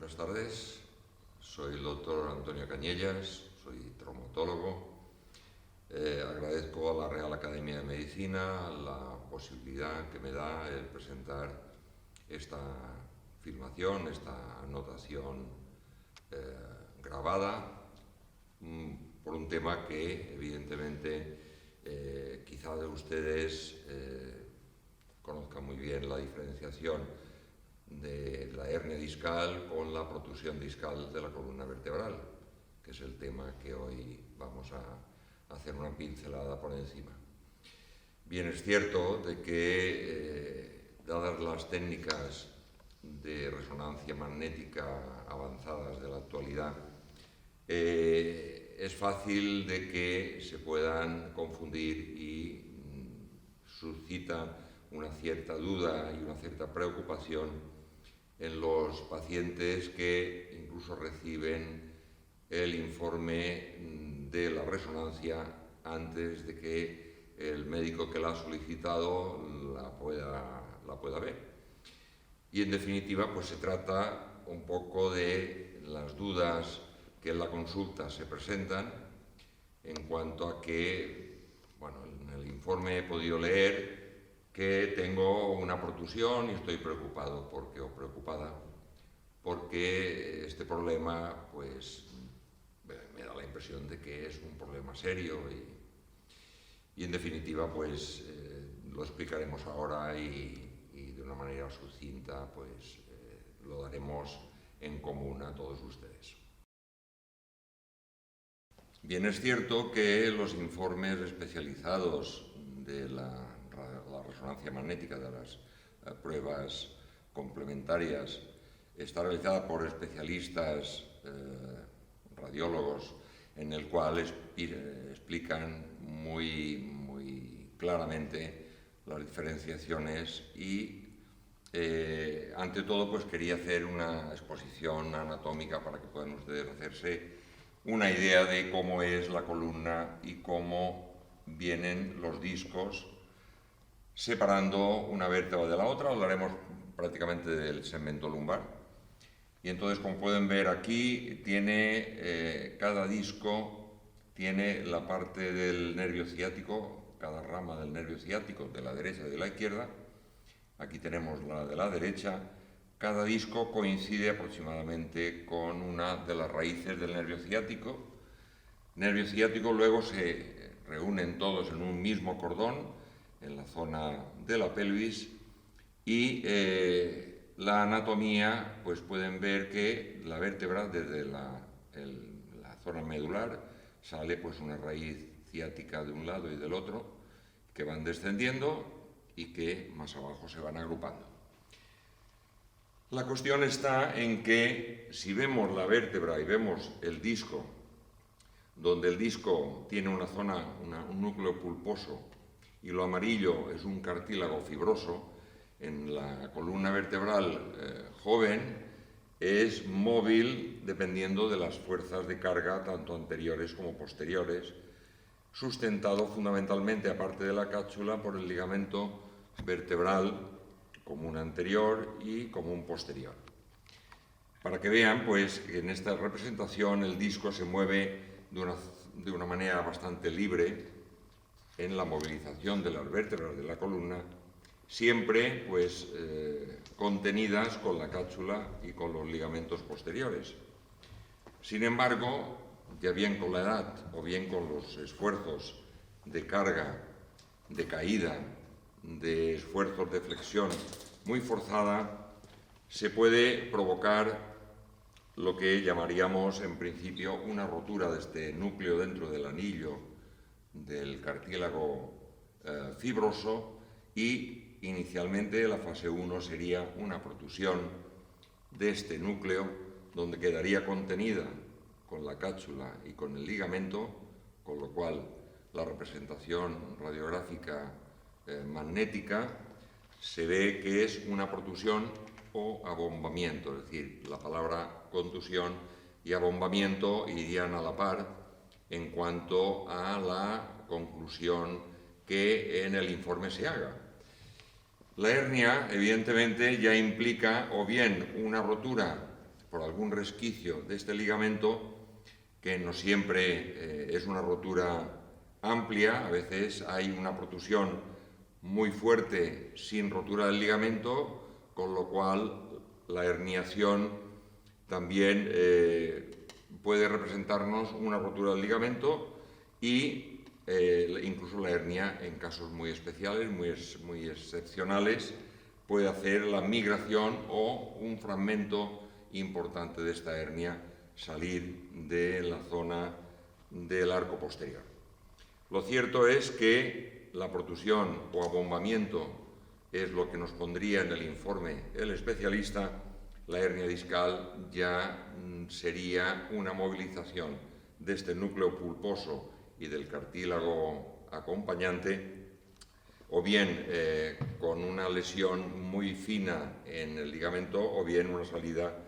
Buenas tardes, soy el doctor Antonio Cañellas, soy traumatólogo. Agradezco a la Real Academia de Medicina la posibilidad que me da el presentar esta filmación, esta anotación grabada por un tema que evidentemente quizás ustedes conozcan muy bien la diferenciación de la hernia discal con la protusión discal de la columna vertebral, que es el tema que hoy vamos a hacer una pincelada por encima. Bien, es cierto de que, dadas las técnicas de resonancia magnética avanzadas de la actualidad, es fácil de que se puedan confundir y suscita una cierta duda y una cierta preocupación en los pacientes que incluso reciben el informe de la resonancia antes de que el médico que la ha solicitado la pueda ver. Y en definitiva, pues se trata un poco de las dudas que en la consulta se presentan en cuanto a que, bueno, en el informe he podido leer que tengo una protusión y estoy preocupado o preocupada porque este problema pues me da la impresión de que es un problema serio y en definitiva pues lo explicaremos ahora y de una manera sucinta pues lo daremos en común a todos ustedes. Bien, es cierto que los informes especializados de la resonancia magnética, de las pruebas complementarias, está realizada por especialistas radiólogos, en el cual explican muy claramente las diferenciaciones y ante todo pues quería hacer una exposición anatómica para que puedan ustedes hacerse una idea de cómo es la columna y cómo vienen los discos separando una vértebra de la otra. Hablaremos prácticamente del segmento lumbar. Y entonces, como pueden ver aquí, cada disco tiene la parte del nervio ciático, cada rama del nervio ciático de la derecha y de la izquierda. Aquí tenemos la de la derecha. Cada disco coincide aproximadamente con una de las raíces del nervio ciático. Nervio ciático luego se reúnen todos en un mismo cordón en la zona de la pelvis y la anatomía, pues pueden ver que la vértebra desde la zona medular sale pues una raíz ciática de un lado y del otro que van descendiendo y que más abajo se van agrupando. La cuestión está en que si vemos la vértebra y vemos el disco, donde el disco tiene una zona, un núcleo pulposo y lo amarillo es un cartílago fibroso, en la columna vertebral joven es móvil dependiendo de las fuerzas de carga, tanto anteriores como posteriores, sustentado fundamentalmente, aparte de la cápsula, por el ligamento vertebral común anterior y común posterior. Para que vean, pues, que en esta representación el disco se mueve de una manera bastante libre en la movilización de las vértebras de la columna, siempre, pues, contenidas con la cápsula y con los ligamentos posteriores. Sin embargo, ya bien con la edad o bien con los esfuerzos de carga, de caída, de esfuerzos de flexión muy forzada, se puede provocar lo que llamaríamos en principio una rotura de este núcleo dentro del anillo del cartílago fibroso y inicialmente la fase 1 sería una protusión de este núcleo donde quedaría contenida con la cápsula y con el ligamento, con lo cual la representación radiográfica magnética se ve que es una protusión o abombamiento, es decir, la palabra contusión y abombamiento irían a la par en cuanto a la conclusión que en el informe se haga. La hernia, evidentemente, ya implica o bien una rotura por algún resquicio de este ligamento, que no siempre es una rotura amplia, a veces hay una protusión muy fuerte sin rotura del ligamento, con lo cual la herniación también puede representarnos una rotura del ligamento y incluso la hernia, en casos muy especiales, muy excepcionales, puede hacer la migración o un fragmento importante de esta hernia salir de la zona del arco posterior. Lo cierto es que la protusión o abombamiento es lo que nos pondría en el informe el especialista. La hernia discal ya sería una movilización de este núcleo pulposo y del cartílago acompañante, o bien con una lesión muy fina en el ligamento, o bien una salida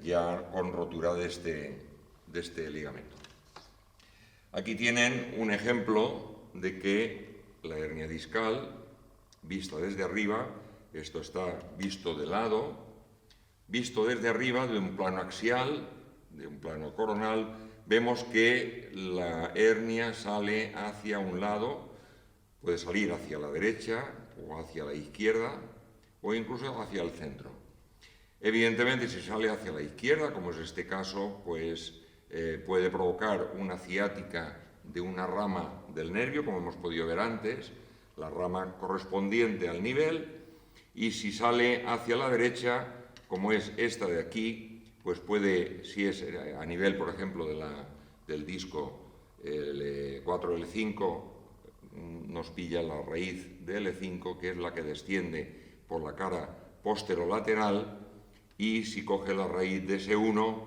ya con rotura de este ligamento. Aquí tienen un ejemplo de que la hernia discal, vista desde arriba, esto está visto de lado, visto desde arriba de un plano axial, de un plano coronal, vemos que la hernia sale hacia un lado, puede salir hacia la derecha o hacia la izquierda o incluso hacia el centro. Evidentemente, si sale hacia la izquierda, como es este caso, pues puede provocar una ciática de una rama del nervio, como hemos podido ver antes, la rama correspondiente al nivel, y si sale hacia la derecha, como es esta de aquí, pues puede, si es a nivel, por ejemplo, del disco L4-L5, nos pilla la raíz de L5, que es la que desciende por la cara posterolateral, y si coge la raíz de S1,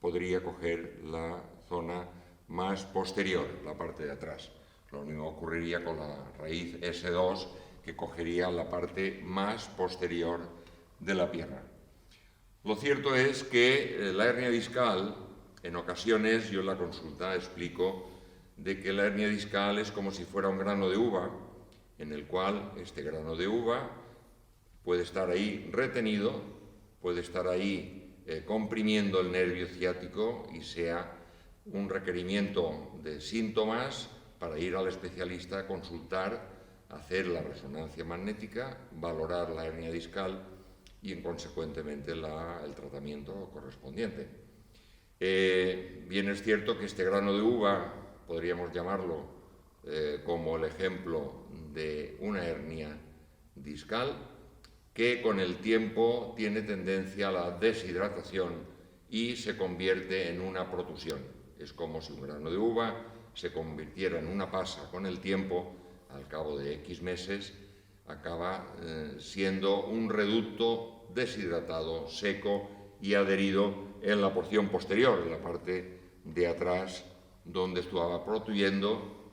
podría coger la zona más posterior, la parte de atrás. Lo mismo ocurriría con la raíz S2, que cogería la parte más posterior de la pierna. Lo cierto es que la hernia discal, en ocasiones yo en la consulta explico de que la hernia discal es como si fuera un grano de uva, en el cual este grano de uva puede estar ahí retenido, puede estar ahí comprimiendo el nervio ciático y sea un requerimiento de síntomas para ir al especialista a consultar, hacer la resonancia magnética, valorar la hernia discal y, consecuentemente, el tratamiento correspondiente. Bien es cierto que este grano de uva, podríamos llamarlo como el ejemplo de una hernia discal, que con el tiempo tiene tendencia a la deshidratación y se convierte en una protusión. Es como si un grano de uva se convirtiera en una pasa con el tiempo, al cabo de X meses, acaba siendo un reducto deshidratado, seco y adherido en la porción posterior, en la parte de atrás, donde estaba protuyendo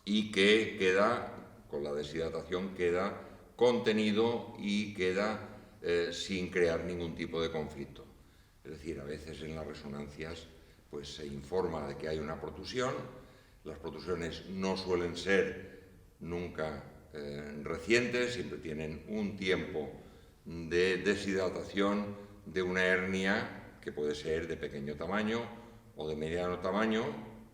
y que queda, con la deshidratación, queda contenido y queda sin crear ningún tipo de conflicto. Es decir, a veces en las resonancias pues se informa de que hay una protusión. Las protusiones no suelen ser nunca recientes, siempre tienen un tiempo de deshidratación de una hernia que puede ser de pequeño tamaño o de mediano tamaño,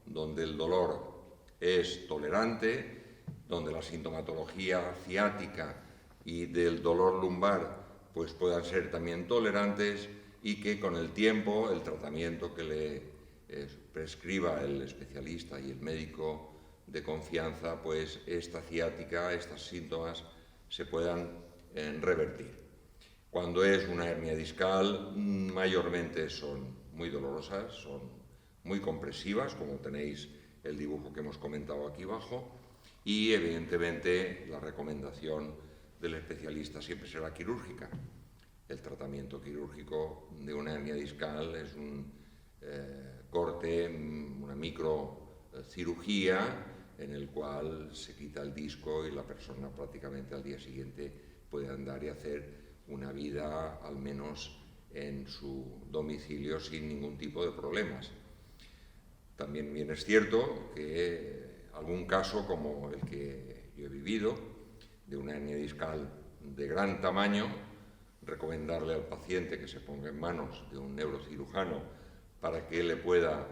donde el dolor es tolerante, donde la sintomatología ciática y del dolor lumbar pues puedan ser también tolerantes, y que con el tiempo el tratamiento que le prescriba el especialista y el médico de confianza, pues esta ciática, estos síntomas se puedan revertir. Cuando es una hernia discal, mayormente son muy dolorosas, son muy compresivas, como tenéis el dibujo que hemos comentado aquí abajo, y evidentemente la recomendación del especialista siempre será quirúrgica. El tratamiento quirúrgico de una hernia discal es un corte, una microcirugía en el cual se quita el disco y la persona prácticamente al día siguiente puede andar y hacer una vida, al menos en su domicilio, sin ningún tipo de problemas. También bien es cierto que algún caso como el que yo he vivido, de una hernia discal de gran tamaño, recomendarle al paciente que se ponga en manos de un neurocirujano para que le pueda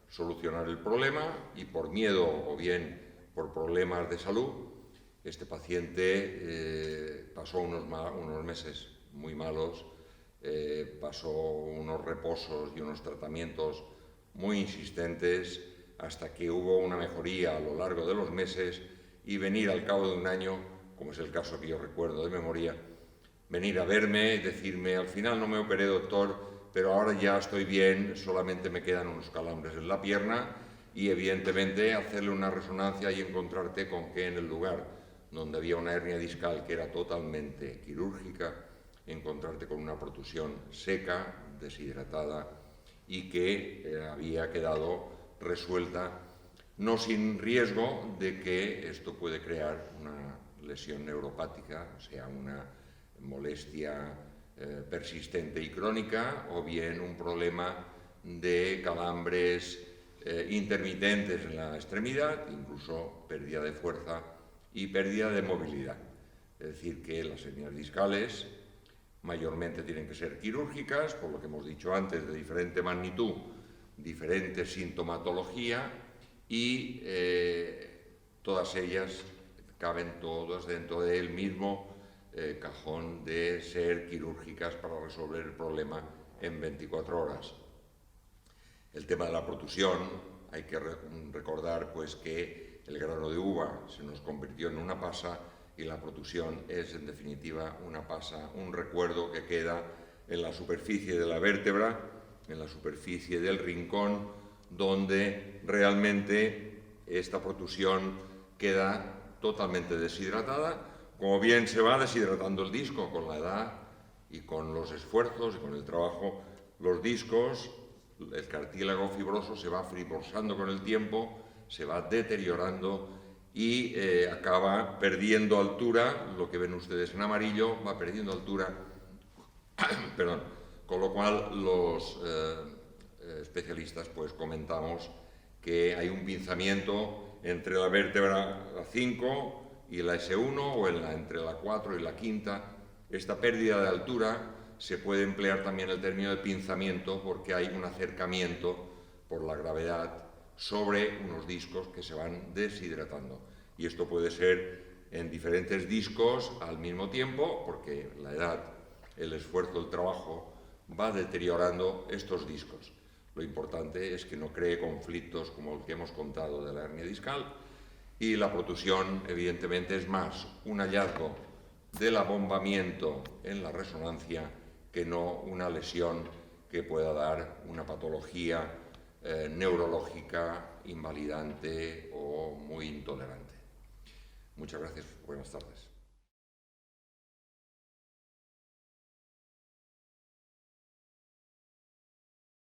solucionar el problema, y por miedo o bien por problemas de salud, este paciente pasó unos meses muy malos, pasó unos reposos y unos tratamientos muy insistentes hasta que hubo una mejoría a lo largo de los meses, y venir al cabo de un año, como es el caso que yo recuerdo de memoria, venir a verme y decirme: al final no me operé, doctor, pero ahora ya estoy bien, solamente me quedan unos calambres en la pierna, y evidentemente hacerle una resonancia y encontrarte con que en el lugar donde había una hernia discal que era totalmente quirúrgica, encontrarte con una protusión seca, deshidratada, y que había quedado resuelta, no sin riesgo de que esto puede crear una lesión neuropática, o sea, una molestia persistente y crónica, o bien un problema de calambres intermitentes en la extremidad, incluso pérdida de fuerza y pérdida de movilidad. Es decir, que las hernias discales mayormente tienen que ser quirúrgicas, por lo que hemos dicho antes, de diferente magnitud, diferente sintomatología, y todas ellas caben todas dentro del mismo cajón de ser quirúrgicas para resolver el problema en 24 horas. El tema de la protusión, hay que recordar pues que el grano de uva se nos convirtió en una pasa, y la protusión es en definitiva una pasa, un recuerdo que queda en la superficie de la vértebra, en la superficie del rincón, donde realmente esta protusión queda totalmente deshidratada, como bien se va deshidratando el disco con la edad y con los esfuerzos y con el trabajo. Los discos, el cartílago fibroso se va fibrosando con el tiempo, se va deteriorando y acaba perdiendo altura. Lo que ven ustedes en amarillo va perdiendo altura, perdón, con lo cual los especialistas pues comentamos que hay un pinzamiento entre la vértebra 5 y la S1, o entre la 4 y la quinta. Esta pérdida de altura se puede emplear también el término de pinzamiento, porque hay un acercamiento por la gravedad sobre unos discos que se van deshidratando. Y esto puede ser en diferentes discos al mismo tiempo, porque la edad, el esfuerzo, el trabajo va deteriorando estos discos. Lo importante es que no cree conflictos como el que hemos contado de la hernia discal, y la protusión evidentemente es más un hallazgo del abombamiento en la resonancia que no una lesión que pueda dar una patología neurológica invalidante o muy intolerante. Muchas gracias, buenas tardes.